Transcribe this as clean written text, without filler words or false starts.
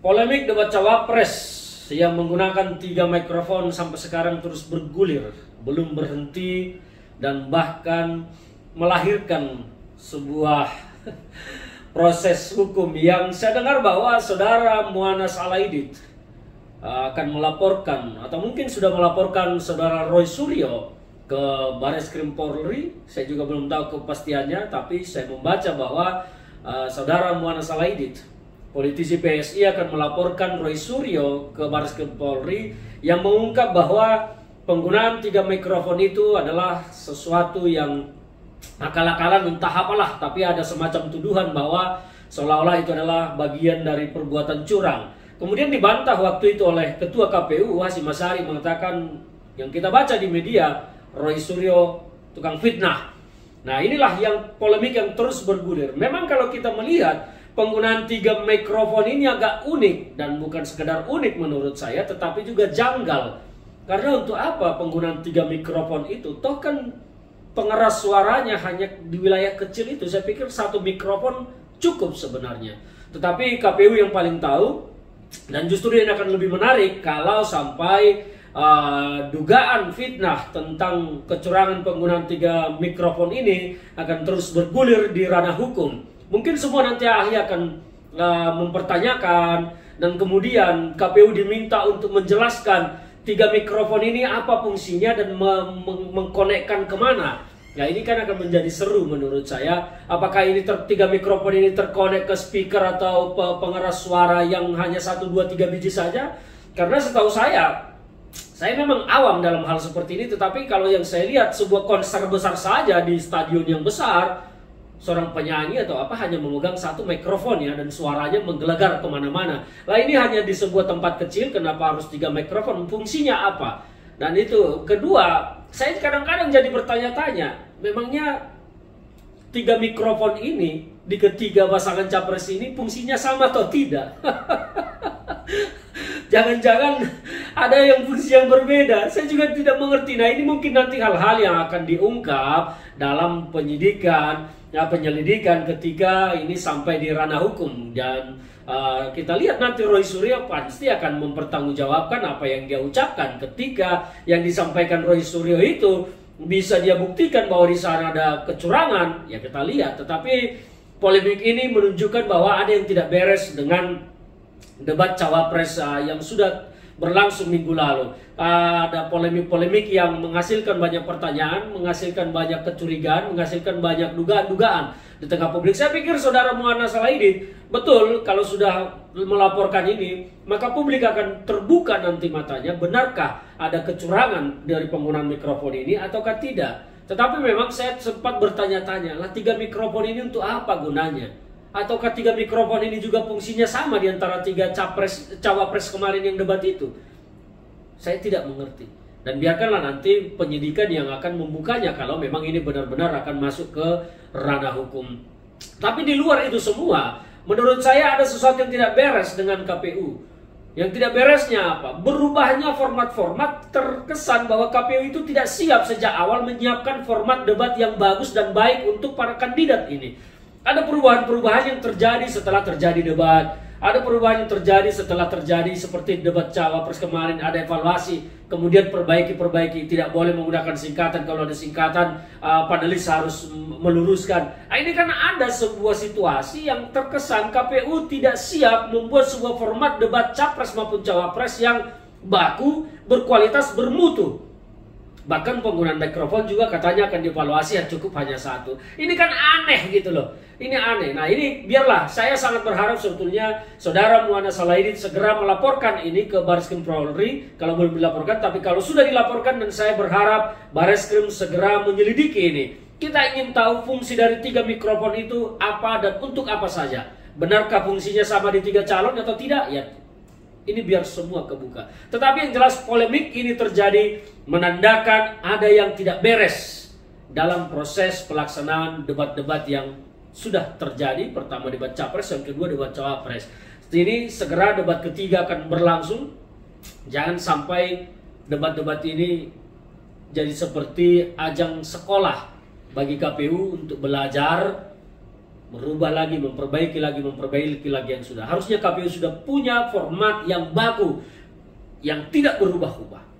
Polemik debat cawapres yang menggunakan 3 mikrofon sampai sekarang terus bergulir, belum berhenti, dan bahkan melahirkan sebuah proses hukum yang saya dengar bahwa saudara Mu'annas Al-Aidid akan melaporkan atau mungkin sudah melaporkan saudara Roy Suryo ke Bareskrim Polri. Saya juga belum tahu kepastiannya, tapi saya membaca bahwa saudara Mu'annas Al-Aidid, politisi PSI, akan melaporkan Roy Suryo ke Bareskrim Polri yang mengungkap bahwa penggunaan 3 mikrofon itu adalah sesuatu yang akal-akalan entah apalah, tapi ada semacam tuduhan bahwa seolah-olah itu adalah bagian dari perbuatan curang. Kemudian dibantah waktu itu oleh Ketua KPU Hasyim Asyari, mengatakan yang kita baca di media, Roy Suryo tukang fitnah. Nah, inilah yang polemik yang terus bergulir. Memang kalau kita melihat penggunaan 3 mikrofon ini agak unik, dan bukan sekedar unik menurut saya, tetapi juga janggal. Karena untuk apa penggunaan 3 mikrofon itu? Toh kan pengeras suaranya hanya di wilayah kecil itu. Saya pikir 1 mikrofon cukup sebenarnya. Tetapi KPU yang paling tahu, dan justru ini akan lebih menarik kalau sampai dugaan fitnah tentang kecurangan penggunaan 3 mikrofon ini akan terus bergulir di ranah hukum. Mungkin semua nanti ahli akan mempertanyakan, dan kemudian KPU diminta untuk menjelaskan 3 mikrofon ini apa fungsinya dan mengkonekkan kemana. Ya, ini kan akan menjadi seru menurut saya. Apakah ini 3 mikrofon ini terkonek ke speaker atau pengeras suara yang hanya 1, 2, 3 biji saja? Karena setahu saya memang awam dalam hal seperti ini, tetapi kalau yang saya lihat sebuah konser besar saja di stadion yang besar, seorang penyanyi atau apa hanya memegang 1 mikrofon ya, dan suaranya menggelegar kemana-mana. Lah, ini hanya di sebuah tempat kecil, kenapa harus 3 mikrofon? Fungsinya apa? Dan itu kedua, saya kadang-kadang jadi bertanya-tanya, memangnya 3 mikrofon ini di ketiga pasangan capres ini fungsinya sama atau tidak? Jangan-jangan ada yang fungsi yang berbeda. Saya juga tidak mengerti. Nah, ini mungkin nanti hal-hal yang akan diungkap dalam penyelidikan ketika ini sampai di ranah hukum. Dan kita lihat nanti Roy Suryo pasti akan mempertanggungjawabkan apa yang dia ucapkan. Ketika yang disampaikan Roy Suryo itu bisa dia buktikan bahwa di sana ada kecurangan, ya kita lihat. Tetapi polemik ini menunjukkan bahwa ada yang tidak beres dengan debat cawapres yang sudah berlangsung minggu lalu. Ada polemik-polemik yang menghasilkan banyak pertanyaan, menghasilkan banyak kecurigaan, menghasilkan banyak dugaan-dugaan di tengah publik. Saya pikir saudara Mu'annas Al-Aidid, betul, kalau sudah melaporkan ini, maka publik akan terbuka nanti matanya, benarkah ada kecurangan dari penggunaan mikrofon ini ataukah tidak. Tetapi memang saya sempat bertanya-tanya, lah 3 mikrofon ini untuk apa gunanya? Ataukah 3 mikrofon ini juga fungsinya sama di antara 3 cawapres kemarin yang debat itu? Saya tidak mengerti. Dan biarkanlah nanti penyidikan yang akan membukanya kalau memang ini benar-benar akan masuk ke ranah hukum. Tapi di luar itu semua, menurut saya ada sesuatu yang tidak beres dengan KPU. Yang tidak beresnya apa? Berubahnya format-format, terkesan bahwa KPU itu tidak siap sejak awal menyiapkan format debat yang bagus dan baik untuk para kandidat ini. Ada perubahan-perubahan yang terjadi setelah terjadi debat. Ada perubahan yang terjadi setelah terjadi seperti debat cawapres kemarin, ada evaluasi, kemudian perbaiki, tidak boleh menggunakan singkatan, kalau ada singkatan panelis harus meluruskan. Nah, ini kan ada sebuah situasi yang terkesan KPU tidak siap membuat sebuah format debat capres maupun cawapres yang baku, berkualitas, bermutu. Bahkan penggunaan mikrofon juga katanya akan dievaluasi, yang cukup hanya 1. Ini kan aneh gitu loh. Ini aneh. Nah, ini biarlah, saya sangat berharap sebetulnya saudara Mu'annas Al-Aidid segera melaporkan ini ke Bareskrim Polri kalau belum dilaporkan. Tapi kalau sudah dilaporkan, dan saya berharap Bareskrim segera menyelidiki ini. Kita ingin tahu fungsi dari 3 mikrofon itu apa dan untuk apa saja. Benarkah fungsinya sama di 3 calon atau tidak? Ya, ini biar semua kebuka. Tetapi yang jelas polemik ini terjadi menandakan ada yang tidak beres dalam proses pelaksanaan debat-debat yang sudah terjadi. Pertama debat capres, yang kedua debat cawapres. Ini segera debat ketiga akan berlangsung. Jangan sampai debat-debat ini jadi seperti ajang sekolah bagi KPU untuk belajar merubah lagi, memperbaiki lagi yang sudah. Harusnya KPU sudah punya format yang baku, yang tidak berubah-ubah.